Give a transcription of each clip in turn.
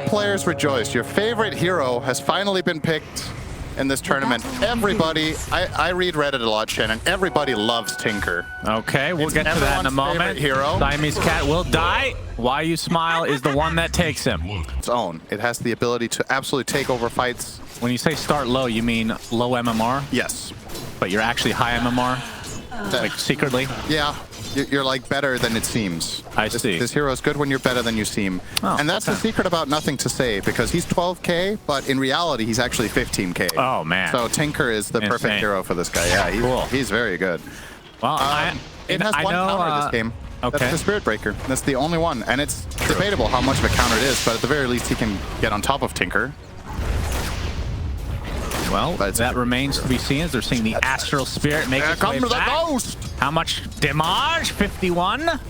players rejoice. Your favorite hero has finally been picked in this tournament. Everybody, I read Reddit a lot, Shannon. Everybody loves Tinker. Okay, we'll get to that in a moment. Hero. Siamese Cat will die. Why You Smile is the one that takes him. Its own. It has the ability to absolutely take over fights. When you say start low, you mean low MMR? Yes. But you're actually high MMR? Like secretly? Yeah. You're like better than it seems. I see. This hero is good when you're better than you seem. Oh, and that's the secret about NothingToSay, because he's 12K, but in reality, he's actually 15K. Oh, man. So Tinker is the perfect hero for this guy. Yeah, he's very good. Well, it has one counter this game. Okay. That's the Spirit Breaker. That's the only one. And it's debatable how much of a counter it is, but at the very least, he can get on top of Tinker. Well, that remains to be seen as they're seeing the Astral Spirit make its way back. Ghost! How much damage? 51.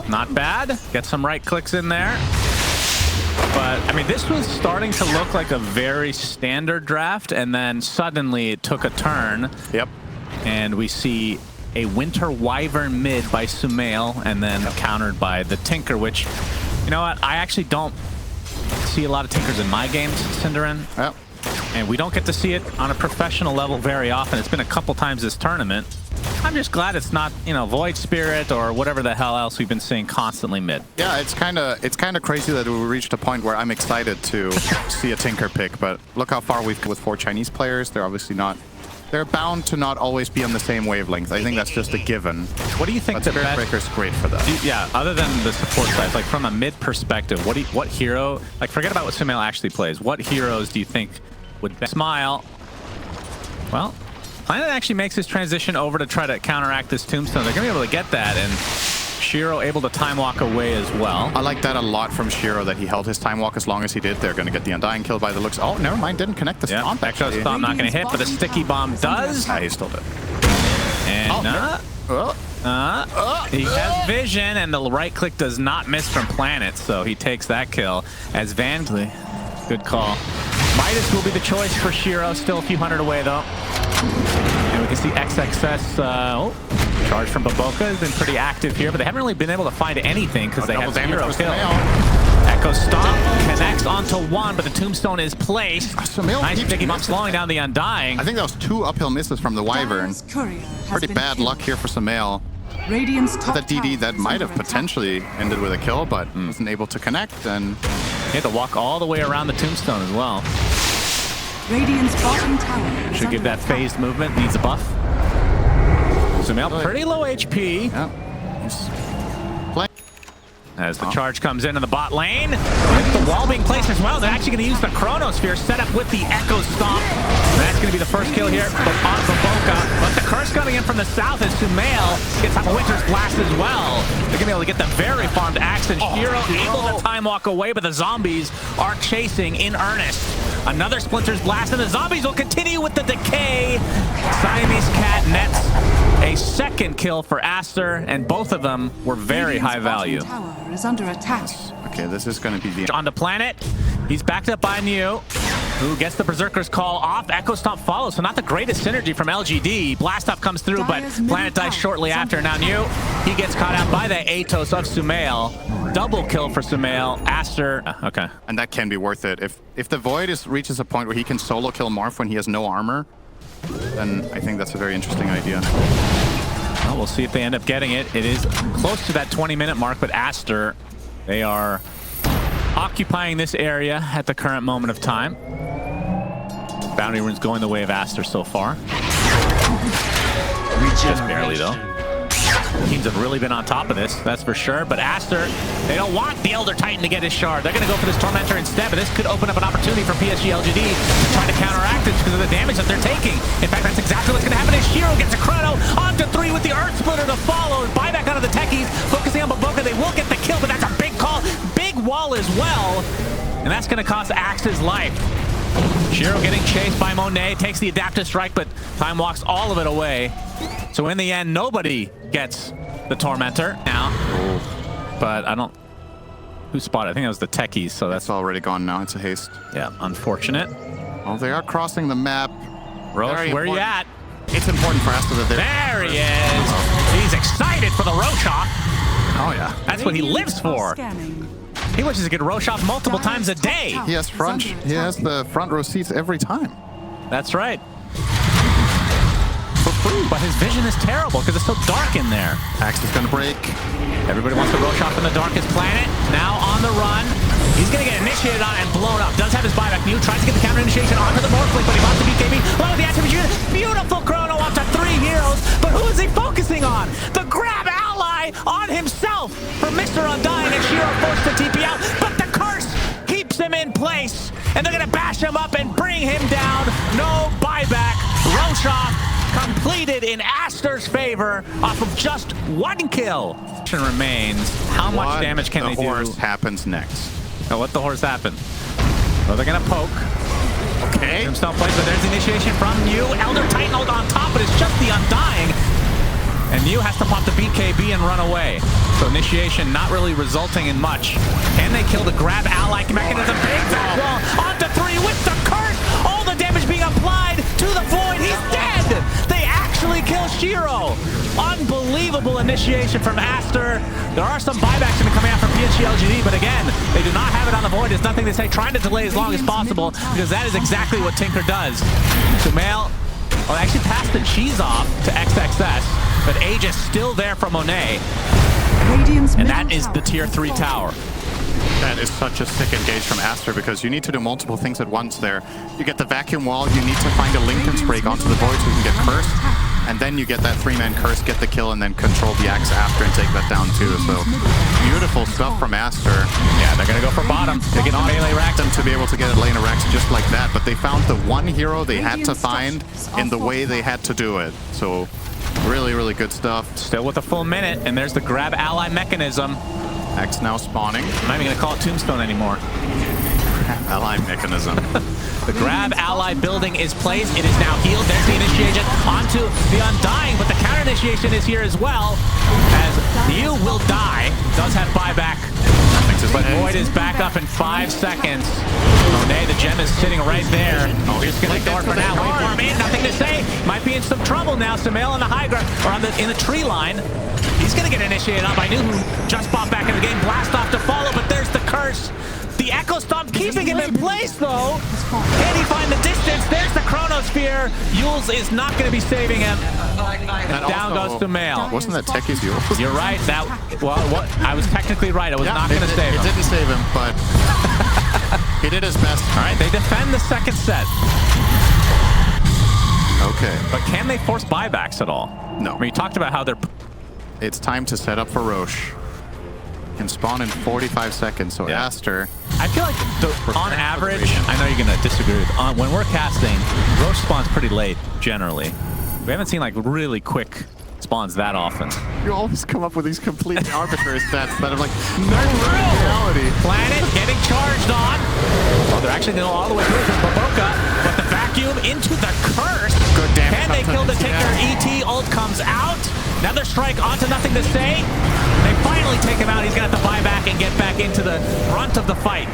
Not bad. Get some right clicks in there. But, I mean, this was starting to look like a very standard draft, and then suddenly it took a turn. Yep. And we see a Winter Wyvern mid by Sumail, and then countered by the Tinker, which, you know what, I actually don't see a lot of Tinkers in my games, syndereN. Yep. And we don't get to see it on a professional level very often. It's been a couple times this tournament. I'm just glad it's not, you know, Void Spirit or whatever the hell else we've been seeing constantly mid. Yeah, it's kind of crazy that we reached a point where I'm excited to see a Tinker pick, but look how far we've come with 4 Chinese players. They're obviously not... They're bound to not always be on the same wavelength. I think that's just a given. What do you think the Spirit Breaker's great for that? Yeah, other than the support side, like from a mid perspective, what hero... Like, forget about what Sumail actually plays. What heroes do you think would Smile? Well, Planet actually makes his transition over to try to counteract this Tombstone. They're going to be able to get that, and Shiro able to time walk away as well. I like that a lot from Shiro, that he held his time walk as long as he did. They're going to get the Undying kill by the looks. Oh, never mind, didn't connect the stomp. Echo Stomp not going to hit, but the Sticky Bomb does. He still did. And he has vision, and the right click does not miss from Planet, so he takes that kill as Van. Good call. Midas will be the choice for Shiro. Still a few hundred away, though. And we can see XXS. Charge from Baboka has been pretty active here, but they haven't really been able to find anything because they have 0 kill. Echo Stomp connects onto 1, but the Tombstone is placed. Nice Sticky Bomb slowing down the Undying. I think that was 2 uphill misses from the Wyvern. Pretty bad luck here for Sumail. With a DD that might have potentially ended with a kill, but wasn't able to connect, and he had to walk all the way around the Tombstone as well. Radiant's bottom tower should give that phased movement, needs a buff. Sumail pretty low HP. Yep. As the charge comes in the bot lane, with the wall being placed as well, they're actually going to use the Chronosphere set up with the Echo Stomp. That's going to be the first kill here on Baboka. But the curse coming in from the south as Sumail gets up a Winter's Blast as well. They're going to be able to get the very farmed axe, and Shiro able to time walk away, but the zombies are chasing in earnest. Another Splinter's Blast, and the zombies will continue with the decay. Siamese Cat nets a second kill for ASTER, and both of them were very high value. Tower is under attack. Okay, this is going to be the... On the Planet, he's backed up by New, who gets the Berserker's Call off. Echo Stomp follows, so not the greatest synergy from LGD. Blast Off comes through, but Planet dies shortly after. Now New, he gets caught out by the Atos of Sumail. Double kill for Sumail. ASTER, okay. And that can be worth it. If the Void reaches a point where he can solo kill Marth when he has no armor, then I think that's a very interesting idea. Well, we'll see if they end up getting it. It is close to that 20-minute mark, but ASTER, they are occupying this area at the current moment of time. Bounty Rune's going the way of ASTER so far. Just barely, though. Teams have really been on top of this, that's for sure. But ASTER, they don't want the Elder Titan to get his shard. They're going to go for this Tormentor instead, but this could open up an opportunity for PSG.LGD to try to counteract it because of the damage that they're taking. In fact, that's exactly what's going to happen as Shiro gets a Chrono onto 3 with the Earth Splitter to follow. Buyback out of the techies, focusing on Baboka. They will get the kill, but that's a big call. Big wall as well, and that's going to cost Axe his life. Shiro getting chased by Monet, takes the Adaptive Strike, but time walks all of it away. So in the end, nobody gets the Tormentor now. But I don't... Who spotted? I think it was the techies, so that's already gone now. It's a haste. Yeah, unfortunate. Well, they are crossing the map. Roche, where are you at? It's important for us that there he is! He's excited for the Roche off. Oh, yeah. That's what he lives for. He wishes he could rosh off multiple times a day. He has the front row seats every time. That's right. For free. But his vision is terrible because it's so dark in there. Axe is going to break. Everybody wants to rosh off in the darkest planet. Now on the run. He's going to get initiated on and blown up. Does have his buyback. Mew tries to get the counter initiation onto the Morphling, but he wants to beat KB. Along with the activation. Beautiful chrono up to 3 heroes. But who is he focusing on? The grab ally on himself for Mr. Undying, and Shiro forced to TP out. But the curse keeps him in place. And they're going to bash him up and bring him down. No buyback. Rosh off completed in Aster's favor off of just 1 kill. Question remains, how much damage can they do? What the horse happens next? Oh, what the horse happened? Well, they're gonna poke. Okay. Tombstone plays, but there's the initiation from Mew. Elder Titan ult on top, but it's just the Undying. And Mew has to pop the BKB and run away. So initiation not really resulting in much. Can they kill the grab ally mechanism? Big back wall onto 3 with the curse. All the damage being applied to the void. He's dead. They actually kill Shiro. Unbelievable initiation from Aster. There are some buybacks going to come out from PSG.LGD, but again, they do not have it on the void. There's nothing to say. Trying to delay as long as possible because that is exactly what Tinker does. Sumail, well, actually passed the cheese off to XXS, but Age is still there for Monet. And that is the tier 3 tower. That is such a sick engage from Aster because you need to do multiple things at once there. You get the vacuum wall, you need to find a Linken's break onto the void so you can get cursed, and then you get that 3-man curse, get the kill, and then control the axe after and take that down too. So beautiful stuff from Aster. Yeah, they're gonna go for bottom. They get the melee rack them to be able to get a lane of racks just like that, but they found the one hero they had to find in the way they had to do it. So really, really good stuff. Still with a full minute, and there's the grab ally mechanism. Axe now spawning. I'm not even gonna call it Tombstone anymore. Ally mechanism. The grab ally building is placed. It is now healed. There's the initiation onto the Undying, but the counter initiation is here as well. As Mew will die. Does have buyback. But Void is back up in 5 seconds. Monet, the gem is sitting right there. Oh, he's gonna ignore it for now. Wait for him in. Nothing to say. Might be in some trouble now. Sumail on the high ground, or on in the tree line. He's gonna get initiated on by New, who just popped back in the game. Blast off to follow, but there's the curse. The Echo Stomp keeping him in place, though. Can he find the distance? There's the Chronosphere. Yules is not going to be saving him. And down goes Sumail. Wasn't that Techie's Yules? You're right. That what I was technically right. I was not going to save him. It didn't save him, but he did his best. All right, they defend the second set. Okay. But can they force buybacks at all? No. I mean, you talked about how they're... It's time to set up for Roche. Can spawn in 45 seconds, so yeah. Aster. I feel like on average, I know you're going to disagree with, when we're casting, Roche spawns pretty late, generally. We haven't seen like really quick spawns that often. You always come up with these completely arbitrary stats that are like, no reality. Planet getting charged on. Oh, they're actually going to go all the way through from Baboka, but the vacuum into the curse. Good damage. Can they kill the Tinker? ET ult comes out. Another strike onto Nothing to Say. They finally take him out. He's going to have to buy back and get back into the front of the fight.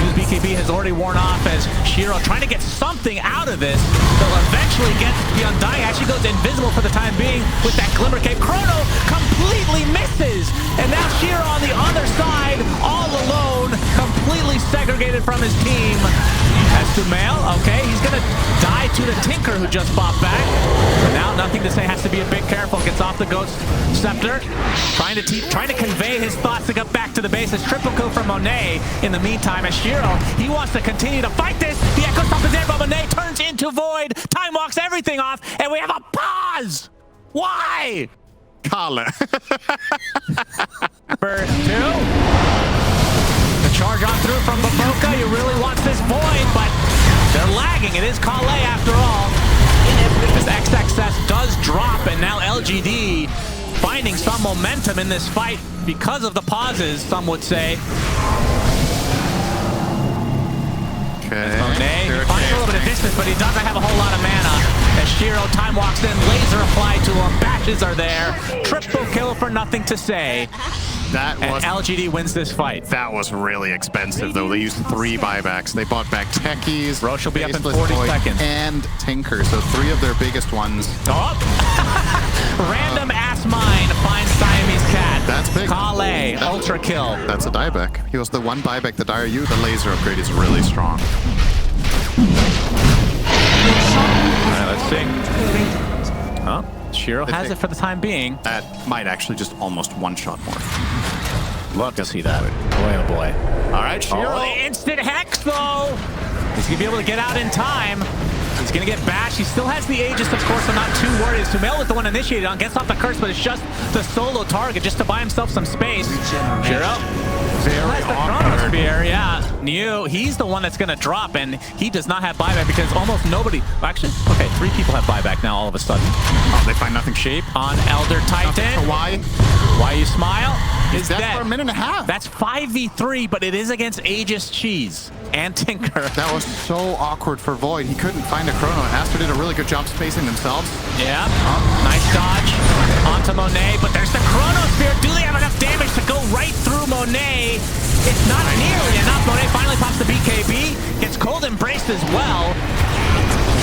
His BKB has already worn off as Shiro trying to get something out of this. They'll eventually get the Undying. Actually goes invisible for the time being with that Glimmer Cape. Chrono completely misses. And now Shiro on the other side, all alone, completely segregated from his team. As Sumail, okay, he's going to die to the Tinker who just popped back. But now Nothing to Say has to be a bit careful. Gets off the Ghost Scepter. Trying to convey his thoughts to get back to the base. It's triple kill from Monet in the meantime as Shiro. He wants to continue to fight this. The Echo Stomp is there, but Monet turns into Void. Time walks everything off, and we have a pause. Why? Kale. For 2. The charge on through from Baboka. He really wants this Void, but they're lagging. It is Kale after all. This XXS does drop, and now LGD finding some momentum in this fight because of the pauses, some would say. Okay. Monet, he finds a little bit of distance, but he doesn't have a whole lot of mana. As Shiro time walks in, laser applied to him, bashes are there. Triple kill for Nothing to Say. And LGD wins this fight. That was really expensive, though. They used 3 buybacks. They bought back Techies, Roche will be up in 40 seconds. And Tinker, so 3 of their biggest ones. Oh! Random ass mine finds Siamese Cat. That's big. Kale, ultra kill. That's a dieback. He was the one buyback the Dire U. The laser upgrade is really strong. Alright, let's see. Oh, Shiro has it for the time being. That might actually just almost one-shot more. Look to see that. Boy, oh boy. Alright, Shiro. Oh, the instant hex, though. He's going to be able to get out in time. He's going to get bashed. He still has the Aegis, of course, I'm not too worried. SUNSfan was the one initiated on. Gets off the curse, but it's just the solo target just to buy himself some space. Shiro. Very awkward. Spear, yeah. New, he's the one that's going to drop, and he does not have buyback because almost nobody... Actually, okay, 3 people have buyback now all of a sudden. Oh, they find nothing cheap. On Elder Titan. Why you smile? Is that for a minute and a half? That's 5v3, but it is against Aegis Cheese and Tinker. That was so awkward for Void. He couldn't find a chrono. Aster did a really good job spacing themselves. Yeah. Nice dodge onto Monet, but there's the chrono spear. Do they have enough damage to go right through Monet? It's not nearly enough. Monet finally pops the BKB. Gets cold embraced as well.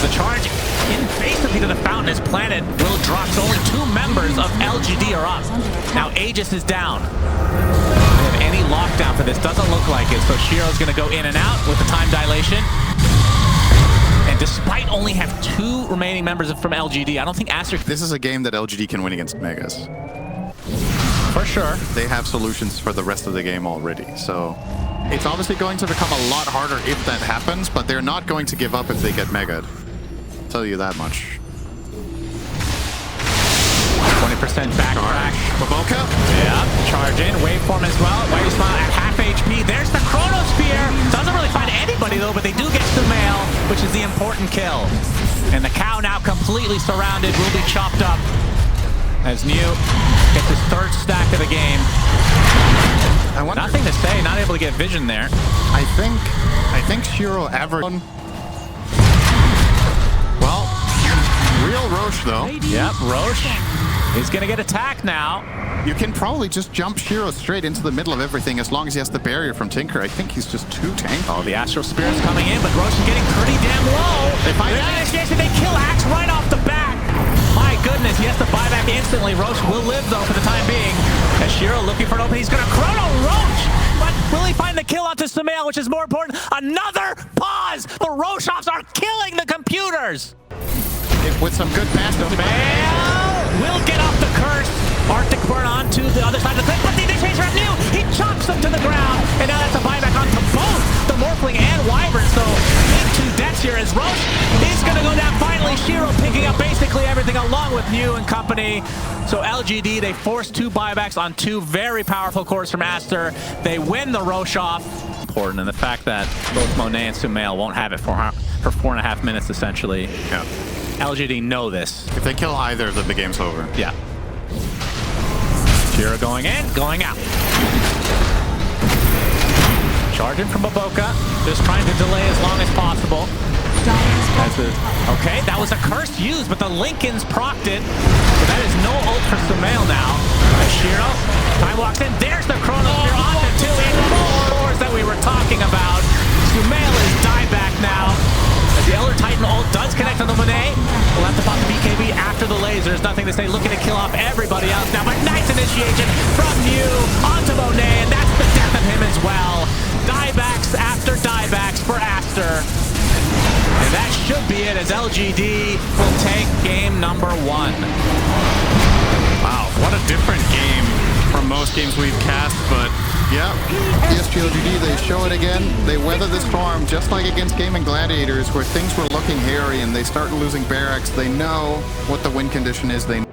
The charge invasively to the fountain is planted. Will drops. Only 2 members of LGD are up. Now Aegis is down. They have any lockdown for this? Doesn't look like it. So Shiro's going to go in and out with the time dilation. And despite only have 2 remaining members from LGD, I don't think Aster... This is a game that LGD can win against Megas. For sure. They have solutions for the rest of the game already. So it's obviously going to become a lot harder if that happens, but they're not going to give up if they get Mega'd. Tell you that much. 20% backtrack. Baboka? Yeah, charge in. Waveform as well. Why you smile at half HP. There's the Chrono Spear. Doesn't really find anybody though, but they do get SUNSfan, which is the important kill. And the cow now completely surrounded, will be chopped up. As New gets his 3rd stack of the game. Nothing to say, not able to get vision there. I think Shiro averaged. Well, real Roche though. Yep, Roche is gonna get attacked now. You can probably just jump Shiro straight into the middle of everything as long as he has the barrier from Tinker. I think he's just too tanky. Oh, the Astral Spirit's coming in, but Roche is getting pretty damn low. They find initiation, they kill Axe right off the bat. My goodness, he has to buy back instantly. Roche will live though for the time being. As Shiro looking for an opening, he's gonna chrono Roche. But will he find the kill onto SUNSfan, which is more important? Another pause! The Roche-offs are killing the computers! With some good passive. SUNSfan will get off the curse. Arctic burn onto the other side of the cliff, but the initiation from New, he chops them to the ground, and now that's a buyback onto both the Morphling and Wyvern, so big 2 deaths here as Roche is going to go down. Finally, Shiro picking up basically everything along with New and company. So LGD, they force 2 buybacks on 2 very powerful cores from Aster. They win the Roche off. Important, and the fact that both Monet and SUNSfan won't have it for 4.5 minutes, essentially. Yeah. LGD know this. If they kill either, then the game's over. Yeah. Shiro going in, going out. Charging from Baboka, just trying to delay as long as possible. Okay, that was a curse used, but the Lincolns procced it. So that is no ult for SUNSfan now. As Shiro, time walks in, there's the Chrono Spear onto 2 cores that we were talking about. SUNSfan is dieback now. As the Elder Titan ult does connect on the Monet, we'll have to pop the BKB after the lasers. Nothing to say, looking to kill off everybody else now, but nice initiation from New onto Monet, and that's the death of him as well. Diebacks after diebacks for Aster. And that should be it as LGD will take game number 1. Wow, what a different game from most games we've cast, but yeah, PSG.LGD, they show it again. They weather the storm just like against Gaming Gladiators where things were looking hairy and they start losing barracks. They know what the win condition is. They